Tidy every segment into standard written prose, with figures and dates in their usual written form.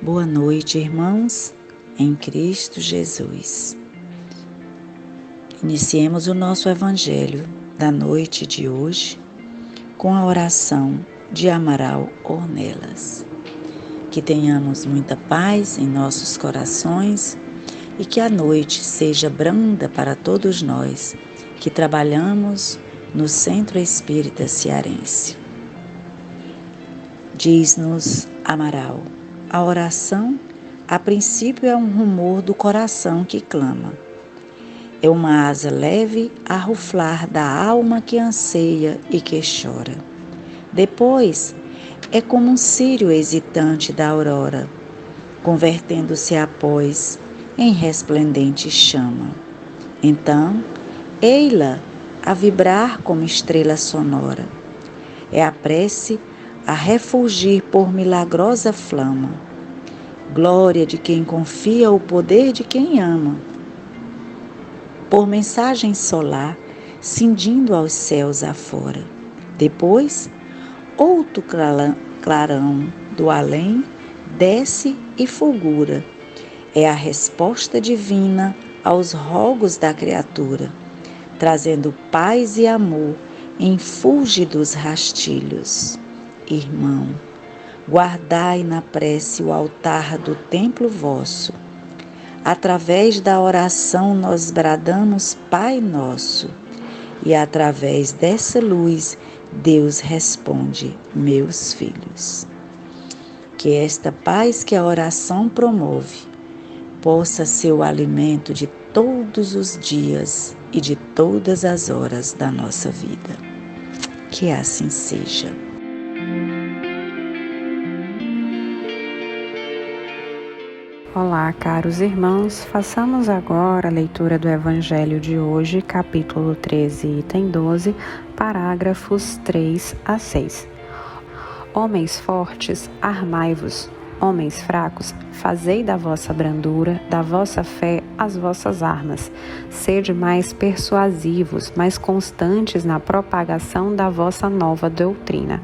Boa noite, irmãos, em Cristo Jesus. Iniciemos o nosso Evangelho da noite de hoje com a oração de Amaral Ornelas. Que tenhamos muita paz em nossos corações e que a noite seja branda para todos nós que trabalhamos no Centro Espírita Cearense. Diz-nos Amaral: a oração, a princípio, é um rumor do coração que clama. É uma asa leve a ruflar da alma que anseia e que chora. Depois, é como um círio hesitante da aurora, convertendo-se após em resplendente chama. Então, ei-la a vibrar como estrela sonora. É a prece a refulgir por milagrosa flama. Glória de quem confia o poder de quem ama. Por mensagem solar, cindindo aos céus afora. Depois, outro clarão do além desce e fulgura. É a resposta divina aos rogos da criatura, trazendo paz e amor em fúlgidos rastilhos. Irmão, guardai na prece o altar do templo vosso. Através da oração nós bradamos Pai Nosso, e através dessa luz Deus responde, meus filhos. Que esta paz que a oração promove possa ser o alimento de todos os dias e de todas as horas da nossa vida. Que assim seja. Olá, caros irmãos, façamos agora a leitura do Evangelho de hoje, capítulo 13, item 12, parágrafos 3 a 6. Homens fortes, armai-vos. Homens fracos, fazei da vossa brandura, da vossa fé, as vossas armas. Sede mais persuasivos, mais constantes na propagação da vossa nova doutrina.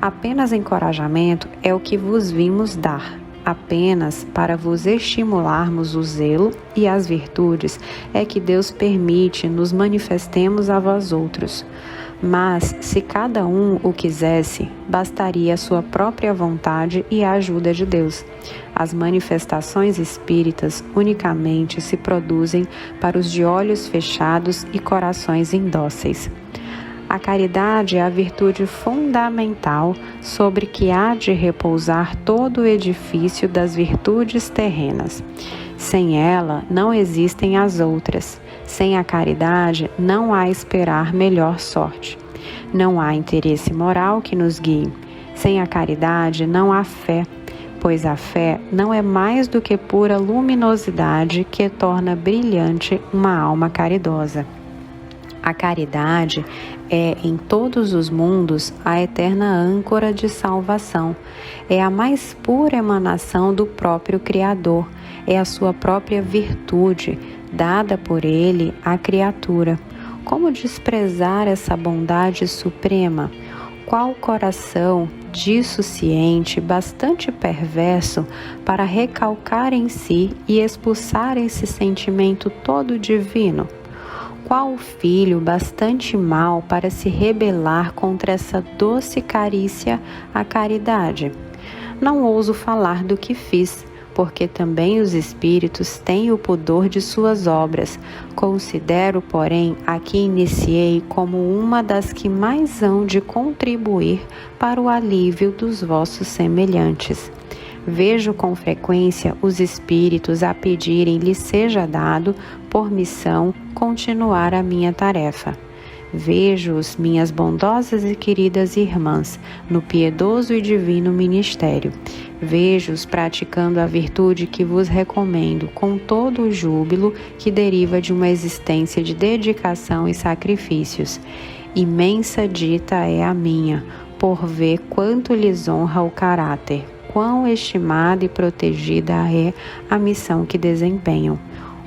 Apenas encorajamento é o que vos vimos dar. Apenas para vos estimularmos o zelo e as virtudes é que Deus permite nos manifestemos a vós outros. Mas, se cada um o quisesse, bastaria a sua própria vontade e a ajuda de Deus. As manifestações espíritas unicamente se produzem para os de olhos fechados e corações indóceis. A caridade é a virtude fundamental sobre que há de repousar todo o edifício das virtudes terrenas. Sem ela, não existem as outras. Sem a caridade, não há esperar melhor sorte. Não há interesse moral que nos guie. Sem a caridade, não há fé, pois a fé não é mais do que pura luminosidade que torna brilhante uma alma caridosa. A caridade é, em todos os mundos, a eterna âncora de salvação. É a mais pura emanação do próprio Criador. É a sua própria virtude, dada por Ele à criatura. Como desprezar essa bondade suprema? Qual coração dissociente, bastante perverso, para recalcar em si e expulsar esse sentimento todo divino? Qual filho bastante mau para se rebelar contra essa doce carícia, a caridade? Não ouso falar do que fiz, porque também os espíritos têm o pudor de suas obras. Considero, porém, a que iniciei como uma das que mais hão de contribuir para o alívio dos vossos semelhantes. Vejo com frequência os espíritos a pedirem lhe seja dado, por missão, continuar a minha tarefa. Vejo-os, minhas bondosas e queridas irmãs, no piedoso e divino ministério. Vejo-os praticando a virtude que vos recomendo com todo o júbilo que deriva de uma existência de dedicação e sacrifícios. Imensa dita é a minha, por ver quanto lhes honra o caráter. Quão estimada e protegida é a missão que desempenham.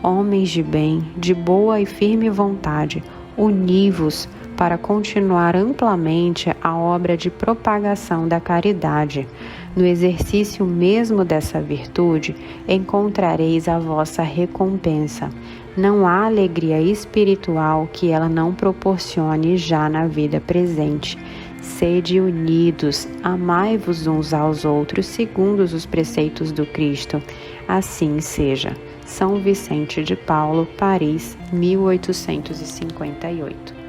Homens de bem, de boa e firme vontade, uni-vos, para continuar amplamente a obra de propagação da caridade. No exercício mesmo dessa virtude, encontrareis a vossa recompensa. Não há alegria espiritual que ela não proporcione já na vida presente. Sede unidos, amai-vos uns aos outros segundo os preceitos do Cristo. Assim seja. São Vicente de Paulo, Paris, 1858.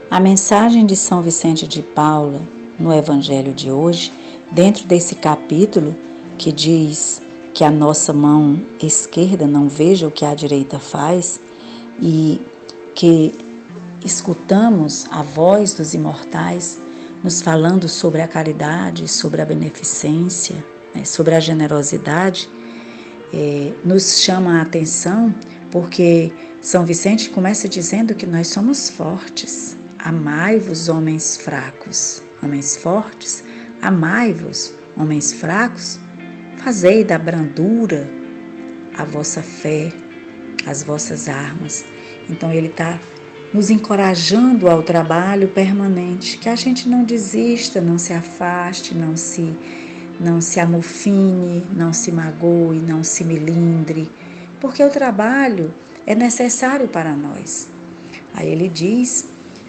A mensagem de São Vicente de Paulo no Evangelho de hoje, dentro desse capítulo que diz que a nossa mão esquerda não veja o que a direita faz e que escutamos a voz dos imortais nos falando sobre a caridade, sobre a beneficência, sobre a generosidade, nos chama a atenção porque São Vicente começa dizendo que nós somos fortes. Amai-vos, homens fracos. Homens fortes, amai-vos, homens fracos. Fazei da brandura a vossa fé, as vossas armas. Então ele está nos encorajando ao trabalho permanente, que a gente não desista, não se afaste, não se amofine, não se magoe, não se melindre, porque o trabalho é necessário para nós. Aí ele diz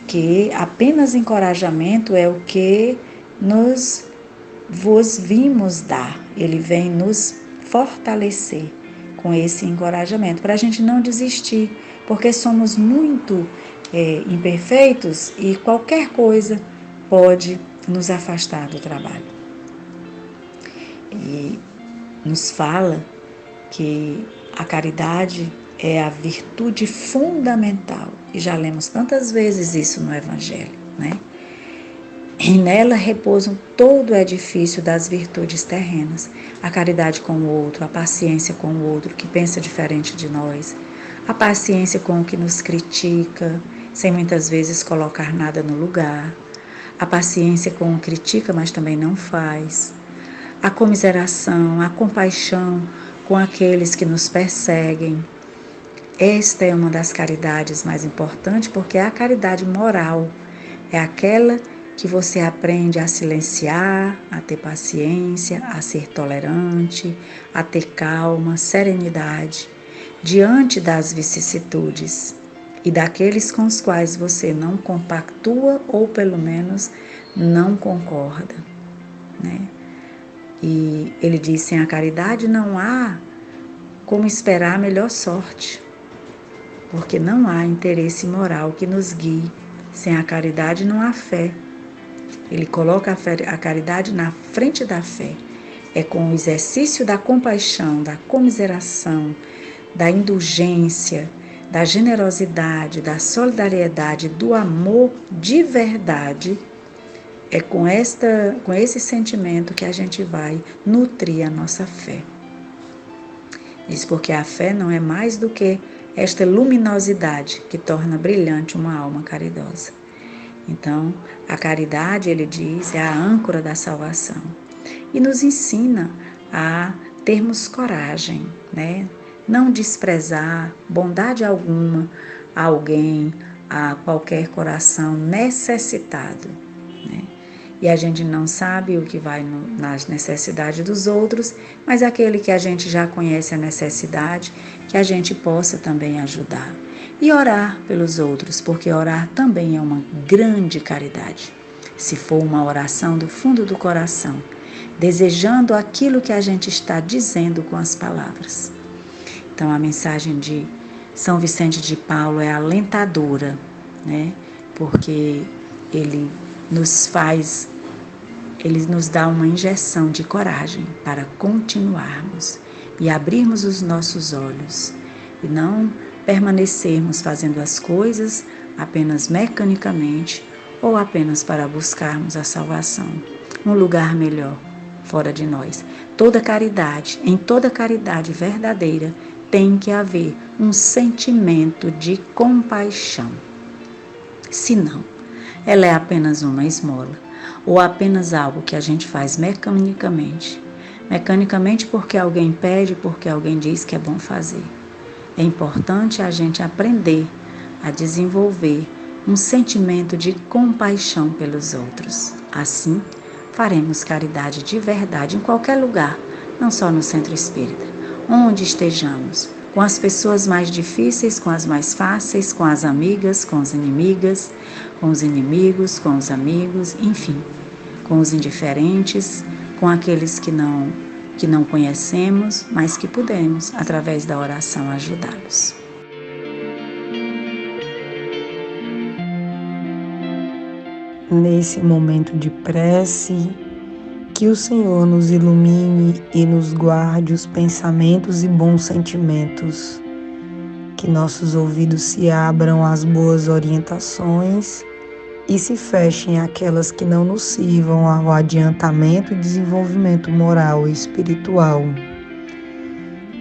que apenas encorajamento é o que vos vimos dar. Ele vem nos fortalecer com esse encorajamento, para a gente não desistir, porque somos muito imperfeitos e qualquer coisa pode nos afastar do trabalho. E nos fala que a caridade é a virtude fundamental, e já lemos tantas vezes isso no Evangelho, né? E nela repousa todo o edifício das virtudes terrenas, a caridade com o outro, a paciência com o outro que pensa diferente de nós, a paciência com o que nos critica, sem muitas vezes colocar nada no lugar, a paciência com o que critica, mas também não faz, a comiseração, a compaixão com aqueles que nos perseguem. Esta é uma das caridades mais importantes, porque é a caridade moral, é aquela que você aprende a silenciar, a ter paciência, a ser tolerante, a ter calma, serenidade, diante das vicissitudes e daqueles com os quais você não compactua ou pelo menos não concorda, né? E ele diz, sem a caridade não há como esperar a melhor sorte, porque não há interesse moral que nos guie. Sem a caridade não há fé. Ele coloca a caridade na frente da fé. É com o exercício da compaixão, da comiseração, da indulgência, da generosidade, da solidariedade, do amor de verdade. É com esse sentimento que a gente vai nutrir a nossa fé. Isso porque a fé não é mais do que esta luminosidade que torna brilhante uma alma caridosa. Então, a caridade, ele diz, é a âncora da salvação. E nos ensina a termos coragem, né? Não desprezar bondade alguma a alguém, a qualquer coração necessitado, né? E a gente não sabe o que vai nas necessidades dos outros, mas aquele que a gente já conhece a necessidade, que a gente possa também ajudar. E orar pelos outros, porque orar também é uma grande caridade. Se for uma oração do fundo do coração, desejando aquilo que a gente está dizendo com as palavras. Então a mensagem de São Vicente de Paulo é alentadora, né? Porque ele nos dá uma injeção de coragem para continuarmos e abrirmos os nossos olhos e não permanecermos fazendo as coisas apenas mecanicamente ou apenas para buscarmos a salvação, um lugar melhor fora de nós. Em toda caridade verdadeira tem que haver um sentimento de compaixão. Senão, ela é apenas uma esmola ou apenas algo que a gente faz mecanicamente porque alguém pede, porque alguém diz que é bom fazer. É importante a gente aprender a desenvolver um sentimento de compaixão pelos outros. Assim, faremos caridade de verdade em qualquer lugar, não só no centro espírita, onde estejamos, com as pessoas mais difíceis, com as mais fáceis, com as amigas, com as inimigas, com os inimigos, com os amigos, enfim, com os indiferentes, com aqueles que não conhecemos, mas que podemos, através da oração, ajudá-los. Nesse momento de prece, que o Senhor nos ilumine e nos guarde os pensamentos e bons sentimentos, que nossos ouvidos se abram às boas orientações e se fechem aquelas que não nos sirvam ao adiantamento e desenvolvimento moral e espiritual.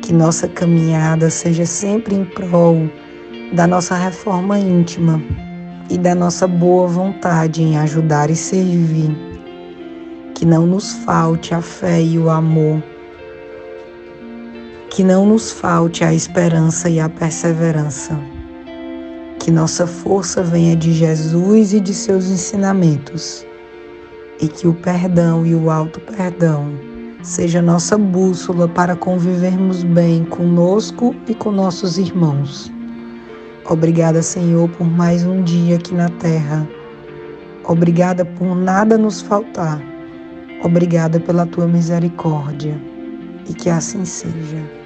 Que nossa caminhada seja sempre em prol da nossa reforma íntima e da nossa boa vontade em ajudar e servir. Que não nos falte a fé e o amor. Que não nos falte a esperança e a perseverança. Que nossa força venha de Jesus e de seus ensinamentos. E que o perdão e o auto-perdão seja nossa bússola para convivermos bem conosco e com nossos irmãos. Obrigada, Senhor, por mais um dia aqui na terra. Obrigada por nada nos faltar. Obrigada pela tua misericórdia. E que assim seja.